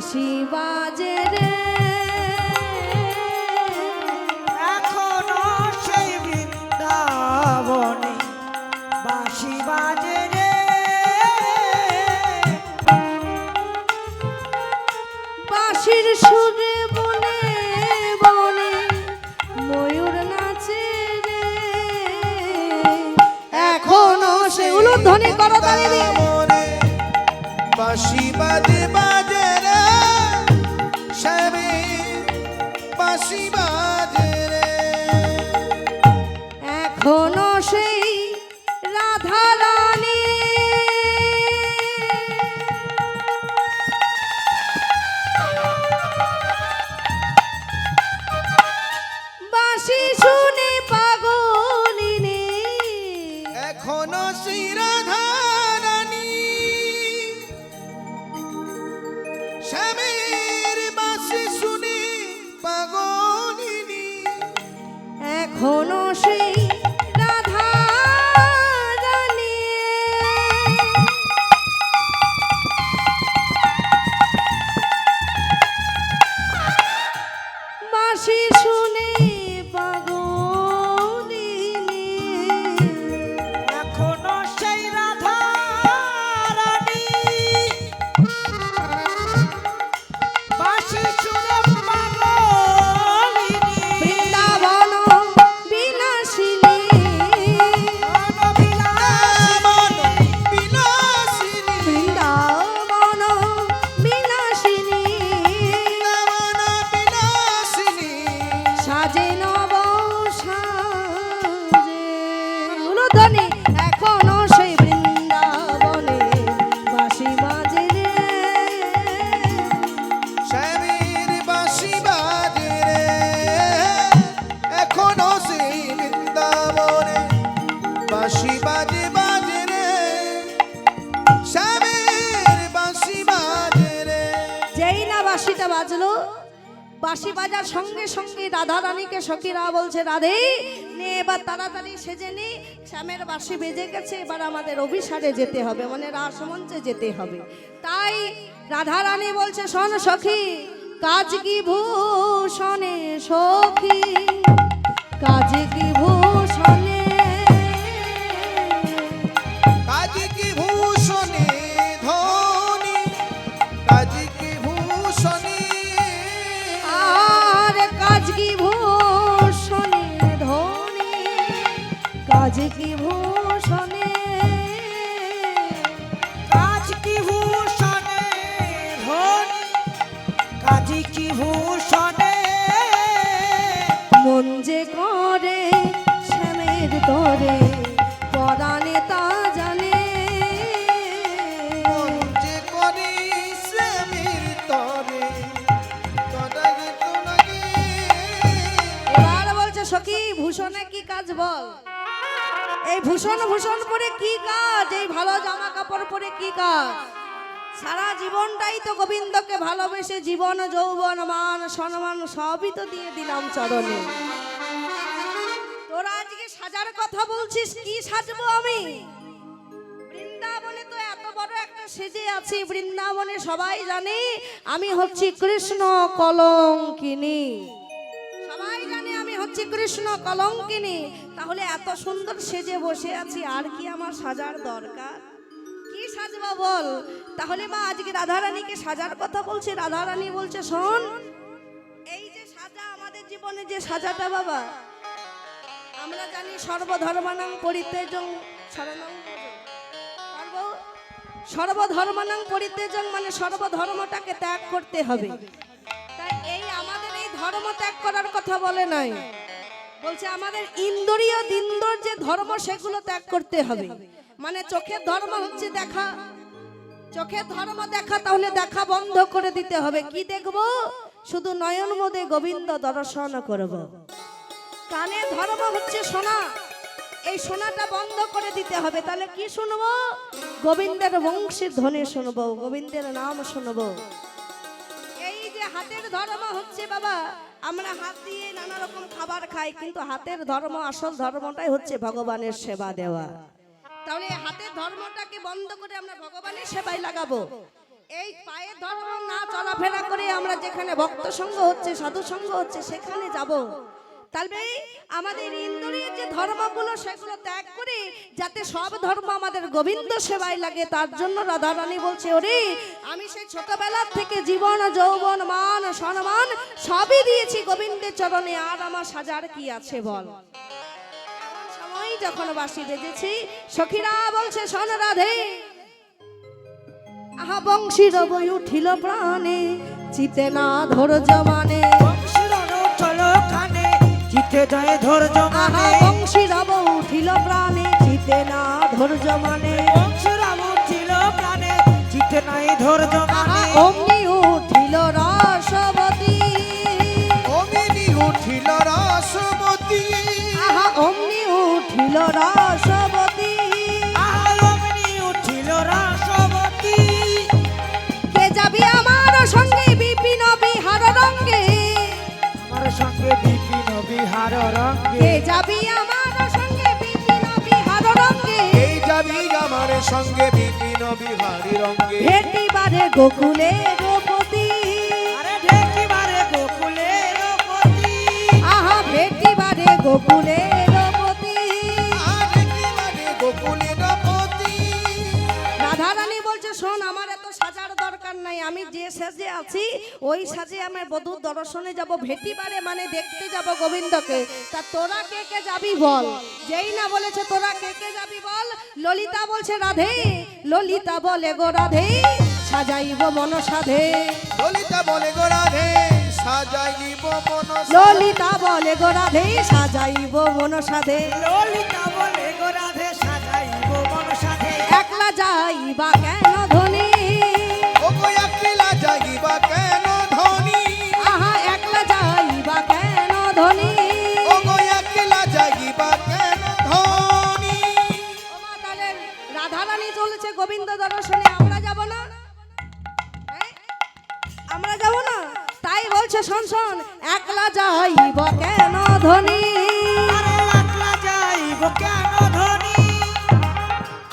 বাঁশি বাজে রে এখনো সেই বৃন্দাবনে বাঁশি বাজে রে বাঁশির সুরে বনে বনে ময়ূর নাচে রে এখনো সে উলুধ্বনি করতালি দিয়ে বাঁশি বাজে বাজে রে শ্যামে বাঁশি বাজে রে এখনো সেই রাধা রানী বাঁশি শুনে পাগলিনী এখনো সেই রাধা রানী শ্যামের বাঁশি শুনে পাগলিনী এখনো সেই রাধা রানী বাঁশি শুনে পাগলিনী এখনো সেই রাধা রানী বাঁশি শুনে পাগলিনী বৃন্দাবন বিনাশিনী বৃন্দাবন বিলাসিনী বৃন্দাবন বিনাশিনী বৃন্দাবন বিলাসিনী সাজে নব সাজে উলুধ্বনি এখনো সেই বৃন্দাবনে বাঁশি বাজে রে শ্যামের বাঁশি বাজে রে এখনো সেই বৃন্দাবনে বাঁশি বাজে বাজে রে শ্যামের বাঁশি বাজে রে যেই না বাঁশিটা বাজলো বাঁশি বাজার সঙ্গে সঙ্গে রাধা রানীকে সখীরা বলছে রাধে নে এবার তাড়াতাড়ি সেজে নি শ্যামের বাঁশি বেজে গেছে এবার আমাদের অভিসারে যেতে হবে মানে রাসমঞ্চে যেতে হবে তাই রাধা রানী বলছে শোন সখী কাজ কি ভূষণে সখী কাজ কি ভূষণে কাজী কি ভূষণে ধনী কাজী কি ভূষণে আর কাজ কি ভূষণে ধনী কাজ কি ভূষণে কাজ কি ভূষণে ধনী কাজী কি ভূষণে মন যে করে শ্যামের তরে পরাণে তা জানে মন যে করে শ্যামের তরে তদাগে তোনাগে এবার বলছে সখী ভূষণে কি কাজ বল এই ভূষণ ভূষণ করে কি কাজ এই ভালো জামা কাপড় পরে কি কাজ সারা জীবনটাই তো গোবিন্দকে ভালোবেসে জীবন যৌবন মান সম্মান সবই তো দিয়ে দিলাম চরণে তোরা আজকে সাজার কথা বলছিস কি সাজবো আমি বৃন্দাবনে তো এত বড় একটা সেজে আছি বৃন্দাবনে সবাই জানে আমি হচ্ছি কৃষ্ণ কলঙ্কিনী সবাই জানে আমি হচ্ছি কৃষ্ণ কলঙ্কিনী তাহলে এত সুন্দর সেজে বসে আছি আর কি আমার সাজার দরকার কি সাজবো বল তাহলে মা আজকে রাধারানীকে সাজার কথা বলছে রাধারানী বলছে শোন এই যে সাজা আমাদের জীবনে যে সাজাটা বাবা আমরা জানি সর্বধর্মানাং পরিত্যাজং শরণং সর্বধর্মানাং পরিত্যাজং মানে সর্বধর্মটাকে ত্যাগ করতে হবে তাই এই আমাদের এই ধর্ম ত্যাগ করার কথা বলে নাই বলছে আমাদের ইন্দ্রিয় দিন্দর যে ধর্ম সেগুলো ত্যাগ করতে হবে মানে চোখের ধর্ম হচ্ছে দেখা চোখের ধর্ম দেখা তাহলে দেখা বন্ধ করে দিতে হবে কি দেখব শুধু নয়ন মোদে গোবিন্দ দর্শন করব কানের ধর্ম হচ্ছে শোনা এই শোনাটা বন্ধ করে দিতে হবে তাহলে কি শুনবো গোবিন্দের বংশীর ধ্বনি শুনবো গোবিন্দের নাম শুনবো এই যে হাতের ধর্ম হচ্ছে বাবা আমরা হাত দিয়ে নানা রকম খাবার খাই কিন্তু হাতের ধর্ম আসল ধর্মটাই হচ্ছে ভগবানের সেবা দেওয়া তাহলে হাতের ধর্মটাকে বন্ধ করে আমরা ভগবানের সেবায় লাগাবো এই পায়ের ধর্ম না চলাফেরা করে আমরা যেখানে ভক্ত সঙ্গ হচ্ছে সাধু সঙ্গ হচ্ছে সেখানে যাব। তাহলে আমাদের ইন্দ্রিয় যে ধর্মগুলো সেগুলো ত্যাগ করে যাতে সব ধর্ম আমাদের গোবিন্দ সেবায় লাগে, তার জন্য রাধারানী বলছে, ওরে আমি সেই ছোটবেলার থেকে জীবন যৌবন মান সম্মান সবই দিয়েছি গোবিন্দের চরণে, আর আমার সাজার কি আছে বল। সময় যখন বাঁশি বেজেছি সখীরা বলছে, শোন রাধে, আহা বংশীর বই উঠিল প্রাণে, চিতে না ধৈর্য মানে। চিতে যায় ধৈর্য মানে, বংশীর বউ উঠিল প্রাণে, চিতে না ধৈর্য মানে। উঠিল প্রাণে, চিতে নাই ধৈর্য মানে। অমনি উঠিল রসবতী, অমিনি উঠিল রসমতী, আহা অমনি উঠিল রসবতী। অমনি উঠিল রসবতী। কে যাবি আমার সঙ্গে বিপিন বিহার রঙ্গে, আমার সঙ্গে বিপিন বিহার রঙ্গে। কে যাবি আমার সঙ্গে বিপিন বিহার রঙ্গে। এই যাবি আমার সঙ্গে বিপিন বিহারী রঙ্গে। ভেটিবারে গোকুলের পতি, আরে ঢেকিবারে গোকুলের পতি। আহা ভেটিবারে গোকুলের পতি। আর একেবারে গোকুলের পতি। রাধারানী বলছে, শোন আমার এত সাজার দরকার নাই, আমি যে সাজে আছি ওই সাজে আমি বধূর দর্শনে যাব, ভেটিবারে মানে দেখতে যাব গোবিন্দকে। তা তোরা কে কে যাবি বল। যেই না বলেছে তোরা কে কে যাবি বল, ললিতা বলছে, রাধে ললিতা বলে গো রাধে, সাজাইব মন সাধে। ললিতা বলে গো রাধে, সাজাইব মন সাধে। ললিতা বলে গো রাধে, সাজাইব মন সাধে। ললিতা বলে গো রাধে, সাজাইব মন সাধে। একলা যাইবা কেন ধনী, ও গো একলা যাইবা কেন ধনী। আহা একলা যাইবা কেন ধনী। ও গো একলা যাইবা কেন ধনী। ও মা, তাহলে রাধারানী চলেছে গোবিন্দ দর্শনে, আমরা যাব না? হ্যাঁ? আমরা যাব না? তাই বলছে, শোন শোন, একলা যাইব কেন ধনী। আরে একলা যাইব কেন ধনী।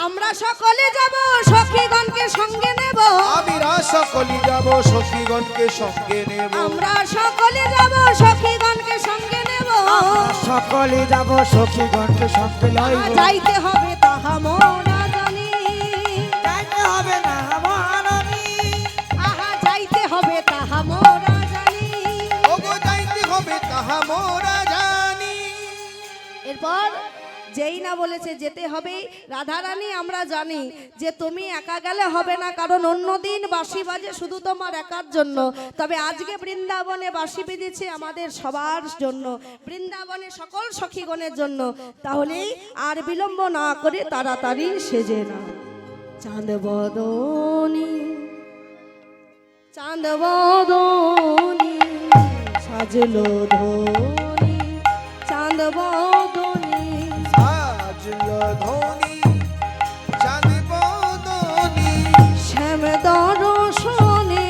আমরা সকলে যাব সখীগণকে সঙ্গে নেব, আমিরা সকলি যাব সখীগণকে সঙ্গে নেব। আমরা সকলে যাব সখীগণকে সঙ্গে নেব। আমরা সকলে যাব সখীগণকে সঙ্গে লইব। যাইতে হবে তাহা মোরা জানি, যাইতে হবে না মহারানী। আহা যাইতে হবে তাহা মোরা জানি। ও গো যাইতে হবে তাহা মোরা জানি। এরপর যেই না বলেছে যেতে হবে, রাধারানী আমরা জানি যে তুমি একা গেলে হবে না, কারণ অন্যদিন বাঁশি বাজে শুধু তোমার একার জন্য, তবে আজকে বৃন্দাবনে বাঁশি বেজেছে আমাদের সবার জন্য, বৃন্দাবনে সকল সখীগণের জন্য। তাহলে আর বিলম্ব না করে তাড়াতাড়ি সেজে না। চাঁদ বদনী চাঁদ বদনী সাজলো ধনী, চাঁদ বদনী সাজলো ধনী, চাঁদ বদনী। শ্যাম দর্শনে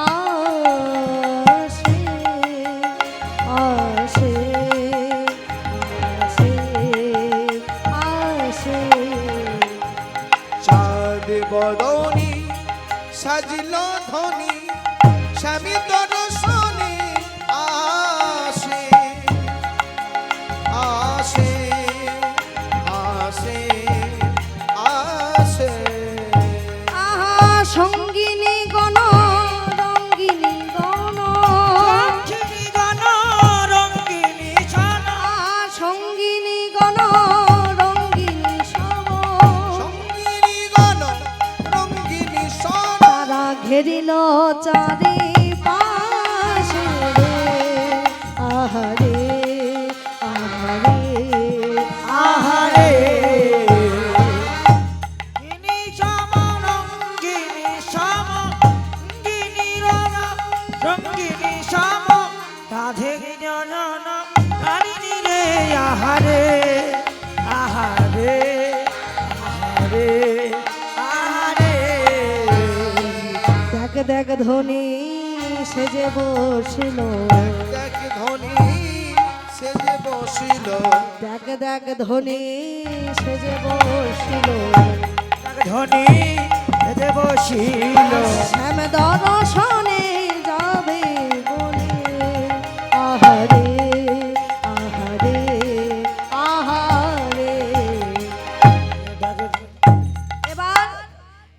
আসে আসে আসে আসে। চাঁদ বদনী সাজলো ধনী, স্বামী দর্শনে আসে আসে আসে আসে। আহা সঙ্গিনী গণ রঙ্গিনী গণ, রঙ্গিনী গণ রঙ্গিনী জন। আহা সঙ্গিনী গণ রঙ্গিনী সব, সঙ্গিনী গণ রঙ্গিনী সন। তারা ঘেরিল চারি পাশে রে, আহারে আহারে আহারে গিনি সম রঙ্গিনী সম, গিনি রঙ্গিনী সম। রাধে জন রানী রে, আহারে আহারে আহারে আহারে। দেখ দেখ ধনী সেজে বসিল, দেখ ধনী সেজে বসিল। দেখ দেখ ধনী সেজে বসিল, ধনী সাজে বসিল শ্যাম দর্শনে যাবে বলে আহারে আহারে আহারে। এবার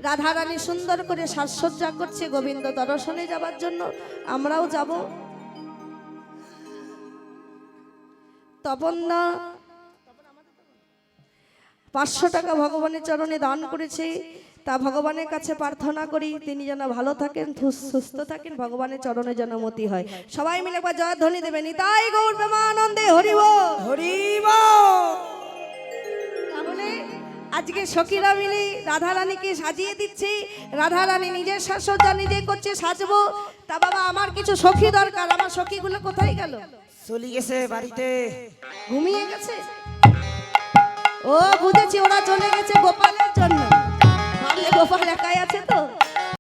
রাধারানী সুন্দর করে সাজসজ্জা করছে গোবিন্দ দর্শনে যাবার জন্য, আমরাও যাব। তপনদা 500 টাকা ভগবানের চরণে দান করেছে, তা ভগবানের কাছে প্রার্থনা করি তিনি যেন ভালো থাকেন, সুস্থ থাকেন, ভগবানের চরণে যেন মতি হয়। সবাই মিলে একবার জয়ধ্বনি দেবেন, নিতাই গৌর প্রেমানন্দে হরিব হরিব। তাহলে আজকে সখীরা মিলে রাধারানীকে সাজিয়ে দিচ্ছি, রাধারানী নিজের সাজসজ্জা নিজে করছে, সাজবো। তা বাবা আমার কিছু সখী দরকার, আমার সখীগুলো কোথায় গেল? চলে গেছে বাড়িতে। ঘুমিয়ে গেছে? ও বুঝেছি, ওরা চলে গেছে গোপালের জন্য। তাহলে গোপাল একাই আছে তো।